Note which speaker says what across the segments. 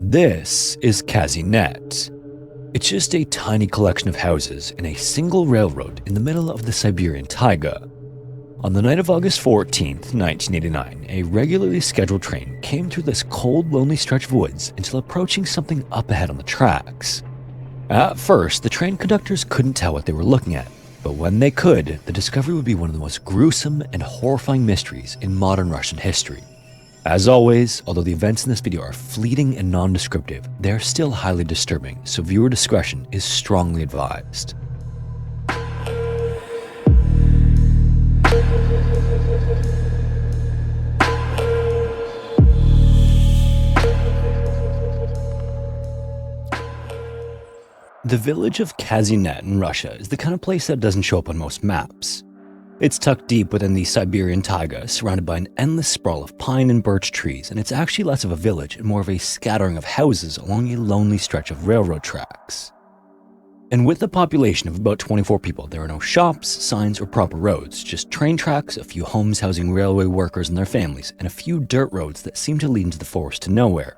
Speaker 1: This is Kazinet. It's just a tiny collection of houses in a single railroad in the middle of the Siberian taiga. On the night of August 14th, 1989, a regularly scheduled train came through this cold, lonely stretch of woods until approaching something up ahead on the tracks. At first, the train conductors couldn't tell what they were looking at, but when they could, the discovery would be one of the most gruesome and horrifying mysteries in modern Russian history. As always, although the events in this video are fleeting and non-descriptive, they are still highly disturbing, so viewer discretion is strongly advised. The village of Kazinet in Russia is the kind of place that doesn't show up on most maps. It's tucked deep within the Siberian taiga, surrounded by an endless sprawl of pine and birch trees, and it's actually less of a village and more of a scattering of houses along a lonely stretch of railroad tracks. And with a population of about 24 people, there are no shops, signs, or proper roads, just train tracks, a few homes housing railway workers and their families, and a few dirt roads that seem to lead into the forest to nowhere.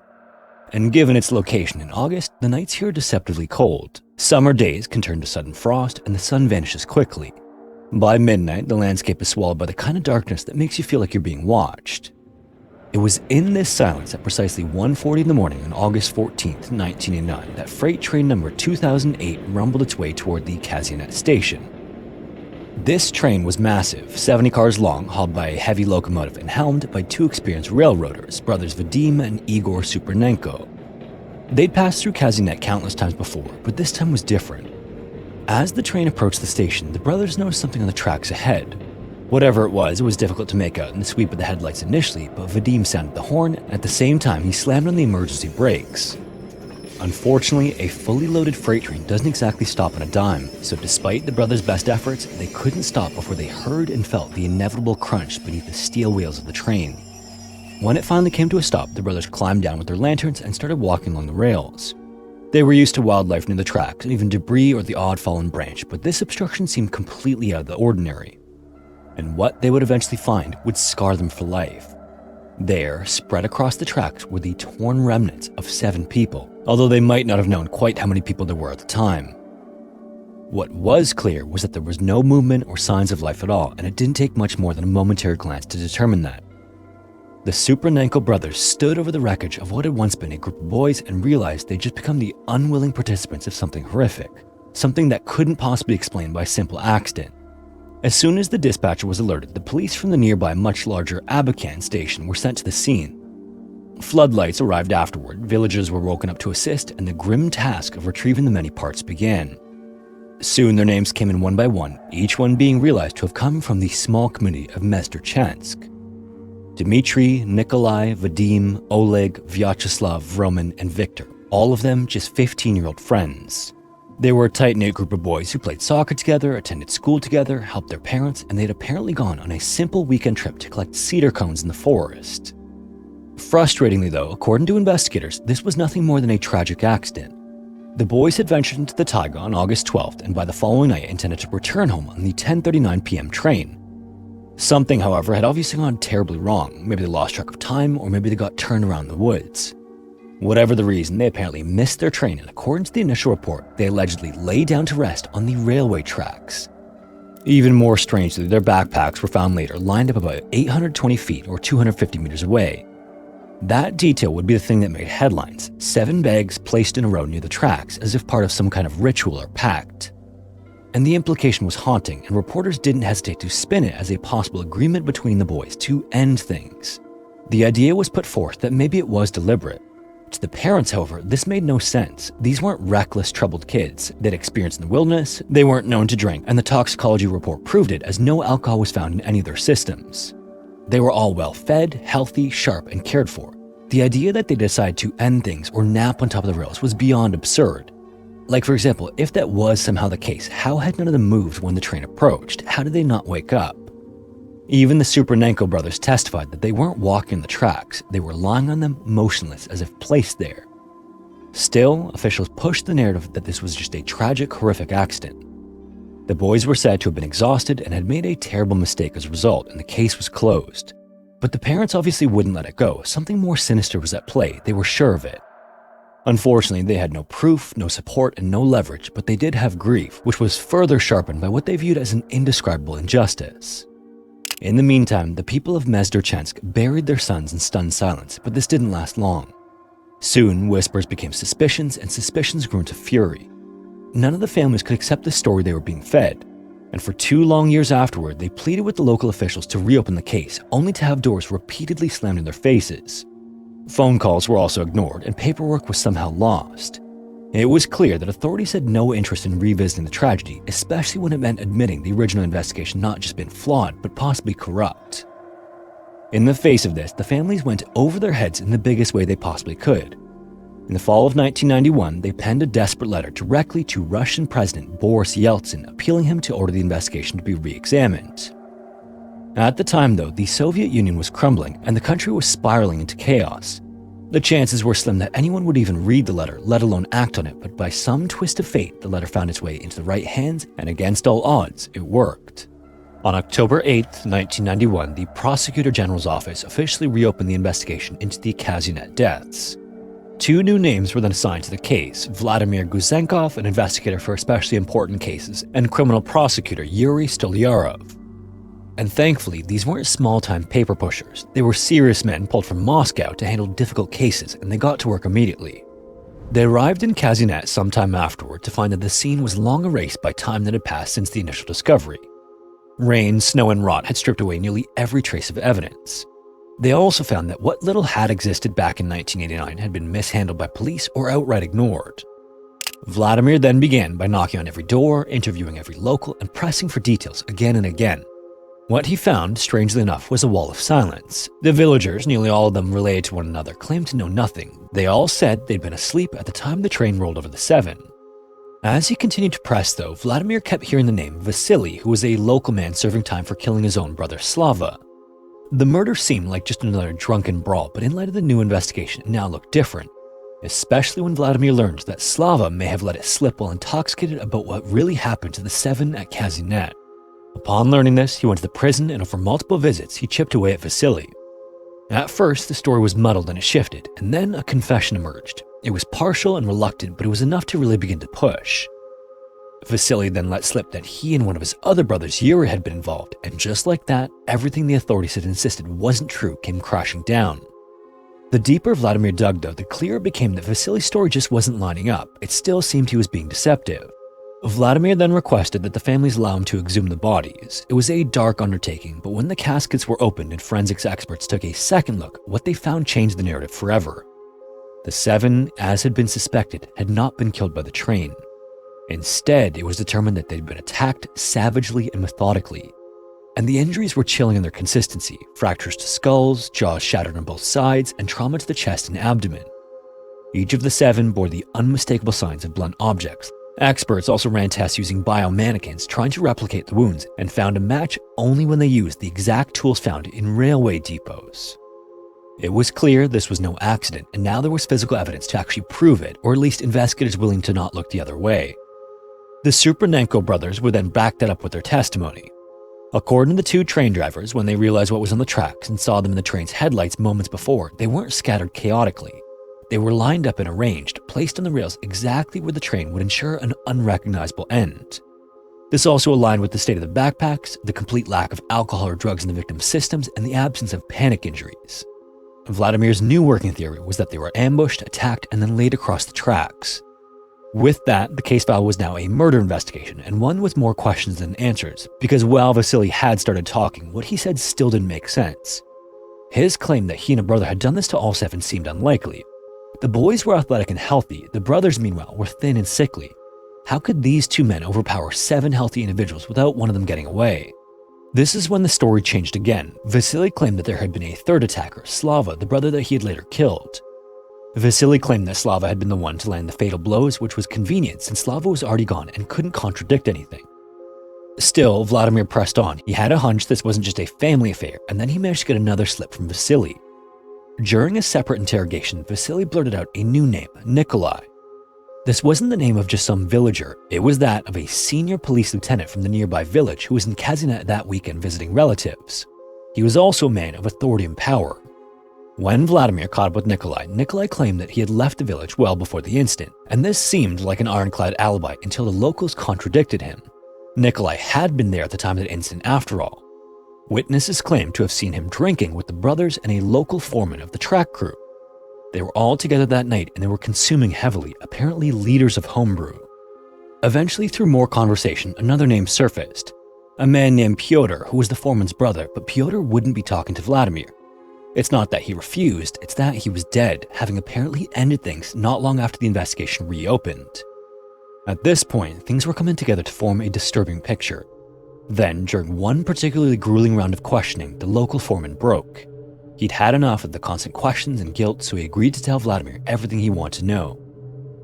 Speaker 1: And given its location in August, the nights here are deceptively cold. Summer days can turn to sudden frost, and the sun vanishes quickly. By midnight, the landscape is swallowed by the kind of darkness that makes you feel like you're being watched. It was in this silence at precisely 1:40 in the morning on August 14th, 1989, that freight train number 2008 rumbled its way toward the Kazinet station. This train was massive, 70 cars long, hauled by a heavy locomotive and helmed by two experienced railroaders, brothers Vadim and Igor Supernenko. They'd passed through Kazinet countless times before, but this time was different. As the train approached the station, the brothers noticed something on the tracks ahead. Whatever it was difficult to make out in the sweep of the headlights initially, but Vadim sounded the horn, and at the same time he slammed on the emergency brakes. Unfortunately, a fully loaded freight train doesn't exactly stop on a dime, so despite the brothers' best efforts, they couldn't stop before they heard and felt the inevitable crunch beneath the steel wheels of the train. When it finally came to a stop, the brothers climbed down with their lanterns and started walking along the rails. They were used to wildlife near the tracks and even debris or the odd fallen branch, but this obstruction seemed completely out of the ordinary. And what they would eventually find would scar them for life. There, spread across the tracks, were the torn remnants of 7 people, although they might not have known quite how many people there were at the time. What was clear was that there was no movement or signs of life at all, and it didn't take much more than a momentary glance to determine that. The Supernenko brothers stood over the wreckage of what had once been a group of boys and realized they'd just become the unwilling participants of something horrific, something that couldn't possibly be explained by a simple accident. As soon as the dispatcher was alerted, the police from the nearby much larger Ambient station were sent to the scene. Floodlights arrived afterward, villagers were woken up to assist, and the grim task of retrieving the many parts began. Soon their names came in one by one, each one being realized to have come from the small community of Mesterchansk. Dmitry, Nikolai, Vadim, Oleg, Vyacheslav, Roman, and Victor, all of them just 15-year-old friends. They were a tight-knit group of boys who played soccer together, attended school together, helped their parents, and they'd apparently gone on a simple weekend trip to collect cedar cones in the forest. Frustratingly though, according to investigators, this was nothing more than a tragic accident. The boys had ventured into the taiga on August 12th and by the following night intended to return home on the 10:39 p.m. train. Something, however, had obviously gone terribly wrong. Maybe they lost track of time, or maybe they got turned around in the woods. Whatever the reason, they apparently missed their train, and according to the initial report, they allegedly lay down to rest on the railway tracks. Even more strangely, their backpacks were found later, lined up about 820 feet or 250 meters away. That detail would be the thing that made headlines: 7 bags placed in a row near the tracks, as if part of some kind of ritual or pact. And the implication was haunting, and reporters didn't hesitate to spin it as a possible agreement between the boys to end things. The idea was put forth that maybe it was deliberate. To the parents, however, this made no sense. These weren't reckless, troubled kids. They'd experienced in the wilderness, they weren't known to drink, and the toxicology report proved it as no alcohol was found in any of their systems. They were all well fed, healthy, sharp, and cared for. The idea that they decided to end things or nap on top of the rails was beyond absurd. Like, for example, if that was somehow the case, how had none of them moved when the train approached? How did they not wake up? Even the Supernenko brothers testified that they weren't walking the tracks, they were lying on them motionless as if placed there. Still, officials pushed the narrative that this was just a tragic, horrific accident. The boys were said to have been exhausted and had made a terrible mistake as a result, and the case was closed. But the parents obviously wouldn't let it go. Something more sinister was at play, they were sure of it. Unfortunately, they had no proof, no support, and no leverage, but they did have grief, which was further sharpened by what they viewed as an indescribable injustice. In the meantime, the people of Mezdorchensk buried their sons in stunned silence, but this didn't last long. Soon, whispers became suspicions, and suspicions grew into fury. None of the families could accept the story they were being fed, and for 2 long years afterward, they pleaded with the local officials to reopen the case, only to have doors repeatedly slammed in their faces. Phone calls were also ignored, and paperwork was somehow lost. It was clear that authorities had no interest in revisiting the tragedy, especially when it meant admitting the original investigation not just been flawed, but possibly corrupt. In the face of this, the families went over their heads in the biggest way they possibly could. In the fall of 1991, they penned a desperate letter directly to Russian President Boris Yeltsin, appealing him to order the investigation to be re-examined. At the time, though, the Soviet Union was crumbling and the country was spiraling into chaos. The chances were slim that anyone would even read the letter, let alone act on it, but by some twist of fate, the letter found its way into the right hands, and against all odds, it worked. On October 8, 1991, the Prosecutor General's office officially reopened the investigation into the Kazinet deaths. 2 new names were then assigned to the case: Vladimir Guzenkov, an investigator for especially important cases, and criminal prosecutor Yuri Stolyarov. And thankfully, these weren't small-time paper pushers. They were serious men pulled from Moscow to handle difficult cases, and they got to work immediately. They arrived in Kazinet sometime afterward to find that the scene was long erased by time that had passed since the initial discovery. Rain, snow, and rot had stripped away nearly every trace of evidence. They also found that what little had existed back in 1989 had been mishandled by police or outright ignored. Vladimir then began by knocking on every door, interviewing every local, and pressing for details again and again. What he found, strangely enough, was a wall of silence. The villagers, nearly all of them related to one another, claimed to know nothing. They all said they'd been asleep at the time the train rolled over the Seven. As he continued to press, though, Vladimir kept hearing the name Vasily, who was a local man serving time for killing his own brother Slava. The murder seemed like just another drunken brawl, but in light of the new investigation, it now looked different. Especially when Vladimir learned that Slava may have let it slip while intoxicated about what really happened to the Seven at Kazinet. Upon learning this, he went to the prison, and over multiple visits, he chipped away at Vasily. At first, the story was muddled and it shifted, and then a confession emerged. It was partial and reluctant, but it was enough to really begin to push. Vasily then let slip that he and one of his other brothers, Yuri, had been involved, and just like that, everything the authorities had insisted wasn't true came crashing down. The deeper Vladimir dug, though, the clearer it became that Vasily's story just wasn't lining up. It still seemed he was being deceptive. Vladimir then requested that the families allow him to exhume the bodies. It was a dark undertaking, but when the caskets were opened and forensics experts took a second look, what they found changed the narrative forever. The Seven, as had been suspected, had not been killed by the train. Instead, it was determined that they'd been attacked savagely and methodically. And the injuries were chilling in their consistency: fractures to skulls, jaws shattered on both sides, and trauma to the chest and abdomen. Each of the Seven bore the unmistakable signs of blunt objects. Experts also ran tests using biomannequins trying to replicate the wounds, and found a match only when they used the exact tools found in railway depots. It was clear this was no accident, and now there was physical evidence to actually prove it, or at least investigators willing to not look the other way. The Supernenko brothers would then back that up with their testimony. According to the 2 train drivers, when they realized what was on the tracks and saw them in the train's headlights moments before, they weren't scattered chaotically. They were lined up and arranged, placed on the rails exactly where the train would ensure an unrecognizable end. This also aligned with the state of the backpacks, the complete lack of alcohol or drugs in the victim's systems, and the absence of panic injuries. Vladimir's new working theory was that they were ambushed, attacked, and then laid across the tracks. With that, the case file was now a murder investigation, and one with more questions than answers, because while Vasily had started talking, what he said still didn't make sense. His claim that he and a brother had done this to all 7 seemed unlikely. The boys were athletic and healthy, the brothers meanwhile were thin and sickly. How could these 2 men overpower 7 healthy individuals without one of them getting away? This is when the story changed again. Vasily claimed that there had been a third attacker, Slava, the brother that he had later killed. Vasily claimed that Slava had been the one to land the fatal blows, which was convenient since Slava was already gone and couldn't contradict anything. Still, Vladimir pressed on. He had a hunch this wasn't just a family affair, and then he managed to get another slip from Vasily. During a separate interrogation, Vasily blurted out a new name, Nikolai. This wasn't the name of just some villager, it was that of a senior police lieutenant from the nearby village who was in Kazinet that weekend visiting relatives. He was also a man of authority and power. When Vladimir caught up with Nikolai, Nikolai claimed that he had left the village well before the incident, and this seemed like an ironclad alibi until the locals contradicted him. Nikolai had been there at the time of the incident after all. Witnesses claimed to have seen him drinking with the brothers and a local foreman of the track crew. They were all together that night and they were consuming heavily, apparently liters of homebrew. Eventually, through more conversation, another name surfaced. A man named Pyotr, who was the foreman's brother, but Pyotr wouldn't be talking to Vladimir. It's not that he refused, it's that he was dead, having apparently ended things not long after the investigation reopened. At this point, things were coming together to form a disturbing picture. Then, during one particularly grueling round of questioning, the local foreman broke. He'd had enough of the constant questions and guilt, so he agreed to tell Vladimir everything he wanted to know.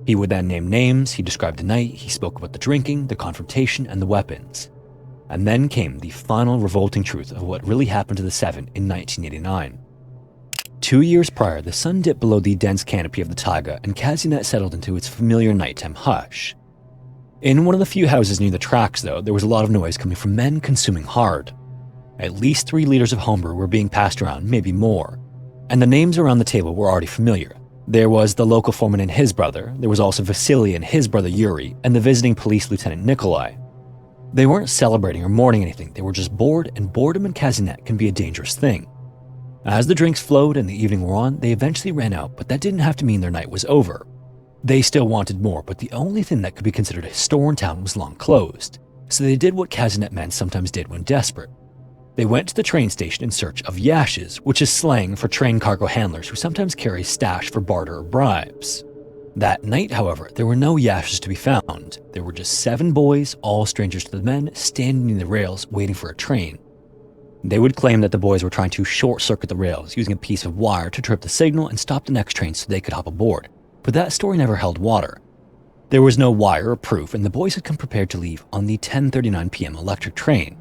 Speaker 1: He would then name names, he described the night, he spoke about the drinking, the confrontation, and the weapons. And then came the final revolting truth of what really happened to the seven in 1989. 2 years prior, the sun dipped below the dense canopy of the taiga and Kazinet settled into its familiar nighttime hush. In one of the few houses near the tracks, though, there was a lot of noise coming from men consuming hard. At least 3 liters of homebrew were being passed around, maybe more. And the names around the table were already familiar. There was the local foreman and his brother, there was also Vasily and his brother Yuri, and the visiting police lieutenant Nikolai. They weren't celebrating or mourning anything, they were just bored, and boredom in Kazinet can be a dangerous thing. As the drinks flowed and the evening wore on, they eventually ran out, but that didn't have to mean their night was over. They still wanted more, but the only thing that could be considered a store in town was long closed, so they did what Kazinet men sometimes did when desperate. They went to the train station in search of yashes, which is slang for train cargo handlers who sometimes carry stash for barter or bribes. That night, however, there were no yashes to be found. There were just 7 boys, all strangers to the men, standing near the rails waiting for a train. They would claim that the boys were trying to short-circuit the rails using a piece of wire to trip the signal and stop the next train so they could hop aboard, but that story never held water. There was no wire or proof, and the boys had come prepared to leave on the 10:39 p.m. electric train.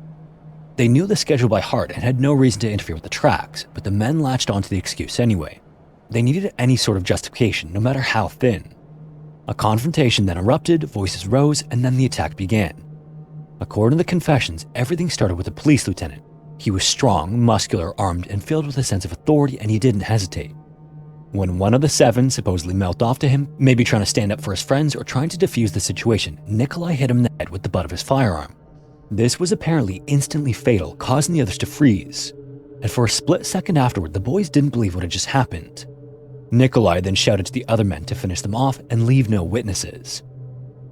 Speaker 1: They knew the schedule by heart and had no reason to interfere with the tracks, but the men latched onto the excuse anyway. They needed any sort of justification, no matter how thin. A confrontation then erupted, voices rose, and then the attack began. According to the confessions, everything started with a police lieutenant. He was strong, muscular, armed, and filled with a sense of authority, and he didn't hesitate. When one of the 7 supposedly mouthed off to him, maybe trying to stand up for his friends or trying to defuse the situation, Nikolai hit him in the head with the butt of his firearm. This was apparently instantly fatal, causing the others to freeze. And for a split second afterward, the boys didn't believe what had just happened. Nikolai then shouted to the other men to finish them off and leave no witnesses.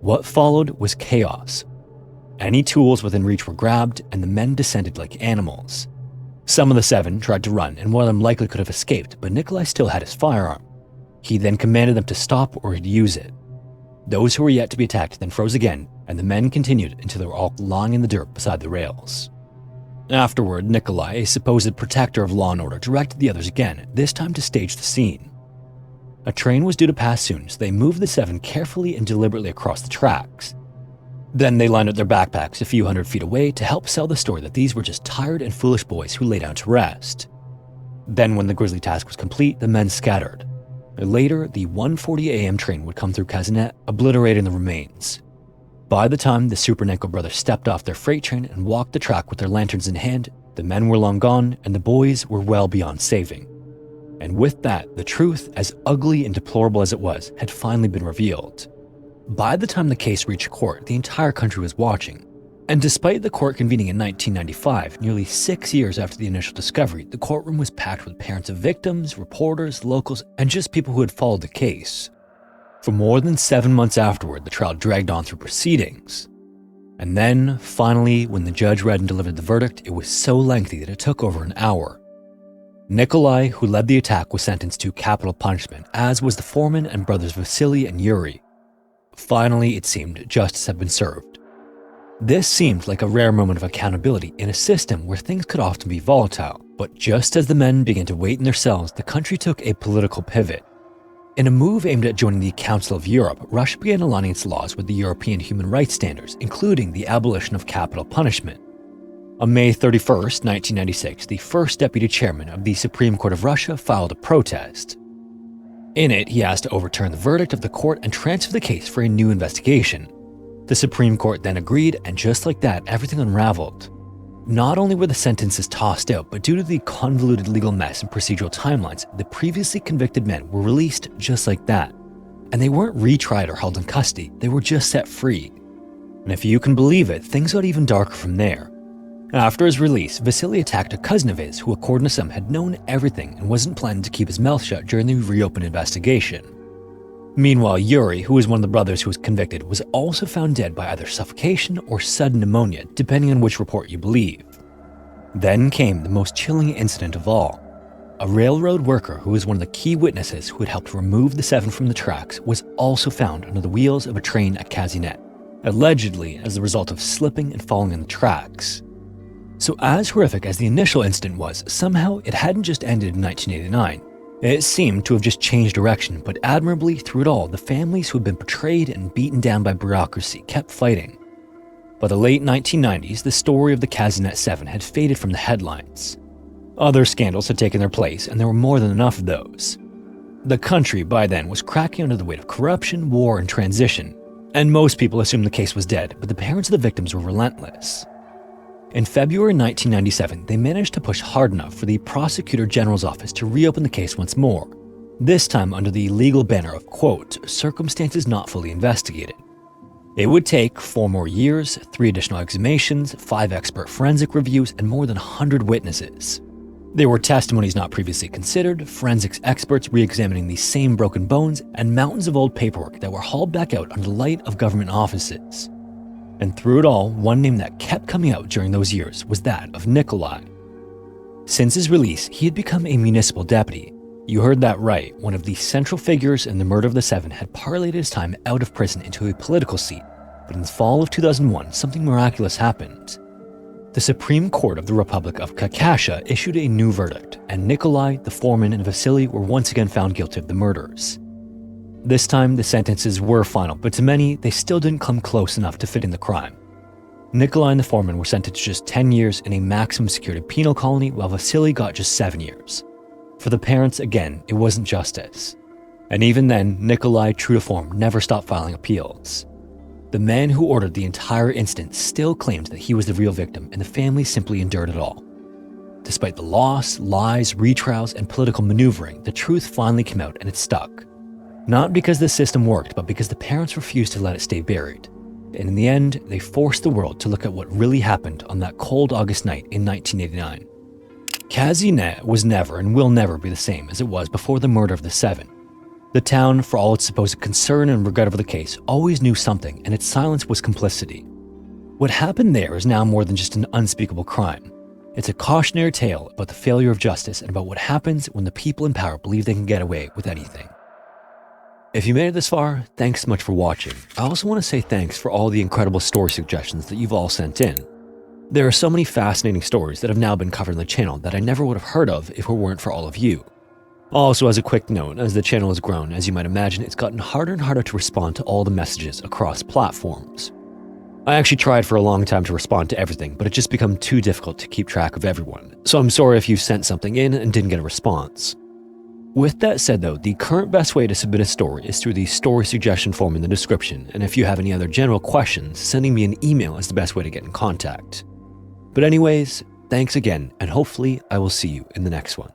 Speaker 1: What followed was chaos. Any tools within reach were grabbed, and the men descended like animals. Some of the 7 tried to run, and one of them likely could have escaped, but Nikolai still had his firearm. He then commanded them to stop or he'd use it. Those who were yet to be attacked then froze again, and the men continued until they were all lying in the dirt beside the rails. Afterward, Nikolai, a supposed protector of law and order, directed the others again, this time to stage the scene. A train was due to pass soon, so they moved the 7 carefully and deliberately across the tracks. Then they lined up their backpacks a few hundred feet away to help sell the story that these were just tired and foolish boys who lay down to rest. Then when the grisly task was complete, the men scattered. Later, the 1:40 a.m. train would come through Kazinet, obliterating the remains. By the time the Supernenko brothers stepped off their freight train and walked the track with their lanterns in hand, the men were long gone and the boys were well beyond saving. And with that, the truth, as ugly and deplorable as it was, had finally been revealed. By the time the case reached court, the entire country was watching. And despite the court convening in 1995, nearly 6 years after the initial discovery, the courtroom was packed with parents of victims, reporters, locals, and just people who had followed the case. For more than 7 months afterward, the trial dragged on through proceedings. And then, finally, when the judge read and delivered the verdict, it was so lengthy that it took over an hour. Nikolai, who led the attack, was sentenced to capital punishment, as was the foreman and brothers Vasily and Yuri. Finally, it seemed justice had been served. This seemed like a rare moment of accountability in a system where things could often be volatile, but just as the men began to wait in their cells, the country took a political pivot. In a move aimed at joining the Council of Europe, Russia began aligning its laws with the European human rights standards, including the abolition of capital punishment. On May 31, 1996, the first deputy chairman of the Supreme Court of Russia filed a protest. In it, he asked to overturn the verdict of the court and transfer the case for a new investigation. The Supreme Court then agreed, and just like that, everything unraveled. Not only were the sentences tossed out, but due to the convoluted legal mess and procedural timelines, the previously convicted men were released just like that. And they weren't retried or held in custody, they were just set free. And if you can believe it, things got even darker from there. After his release, Vasily attacked a cousin of his who, according to some, had known everything and wasn't planning to keep his mouth shut during the reopened investigation. Meanwhile, Yuri, who was one of the brothers who was convicted, was also found dead by either suffocation or sudden pneumonia, depending on which report you believe. Then came the most chilling incident of all. A railroad worker who was one of the key witnesses who had helped remove the 7 from the tracks was also found under the wheels of a train at Kazinet, allegedly as the result of slipping and falling on the tracks. So as horrific as the initial incident was, somehow it hadn't just ended in 1989. It seemed to have just changed direction, but admirably through it all, the families who had been betrayed and beaten down by bureaucracy kept fighting. By the late 1990s, the story of the Kazinet 7 had faded from the headlines. Other scandals had taken their place, and there were more than enough of those. The country by then was cracking under the weight of corruption, war, and transition, and most people assumed the case was dead, but the parents of the victims were relentless. In February 1997, they managed to push hard enough for the Prosecutor General's office to reopen the case once more, this time under the legal banner of, quote, circumstances not fully investigated. It would take 4 more years, 3 additional exhumations, 5 expert forensic reviews, and more than 100 witnesses. There were testimonies not previously considered, forensics experts re-examining these same broken bones, and mountains of old paperwork that were hauled back out under the light of government offices. And through it all, one name that kept coming out during those years was that of Nikolai. Since his release, he had become a municipal deputy. You heard that right, one of the central figures in the murder of the 7 had parlayed his time out of prison into a political seat, but in the fall of 2001, something miraculous happened. The Supreme Court of the Republic of Kakasha issued a new verdict, and Nikolai, the foreman, and Vasily were once again found guilty of the murders. This time, the sentences were final, but to many, they still didn't come close enough to fit in the crime. Nikolai and the foreman were sentenced to just 10 years in a maximum security penal colony, while Vasily got just 7 years. For the parents, again, it wasn't justice. And even then, Nikolai, true to form, never stopped filing appeals. The man who ordered the entire incident still claimed that he was the real victim, and the family simply endured it all. Despite the loss, lies, retrials, and political maneuvering, the truth finally came out and it stuck. Not because the system worked, but because the parents refused to let it stay buried. And in the end, they forced the world to look at what really happened on that cold August night in 1989. Kazinet was never and will never be the same as it was before the murder of the 7. The town, for all its supposed concern and regret over the case, always knew something, and its silence was complicity. What happened there is now more than just an unspeakable crime. It's a cautionary tale about the failure of justice and about what happens when the people in power believe they can get away with anything. If you made it this far, thanks so much for watching. I also want to say thanks for all the incredible story suggestions that you've all sent in. There are so many fascinating stories that have now been covered on the channel that I never would have heard of if it weren't for all of you. Also, as a quick note, as the channel has grown, as you might imagine, it's gotten harder and harder to respond to all the messages across platforms. I actually tried for a long time to respond to everything, but it just become too difficult to keep track of everyone. So I'm sorry if you sent something in and didn't get a response. With that said though, the current best way to submit a story is through the story suggestion form in the description, and if you have any other general questions, sending me an email is the best way to get in contact. But anyways, thanks again, and hopefully I will see you in the next one.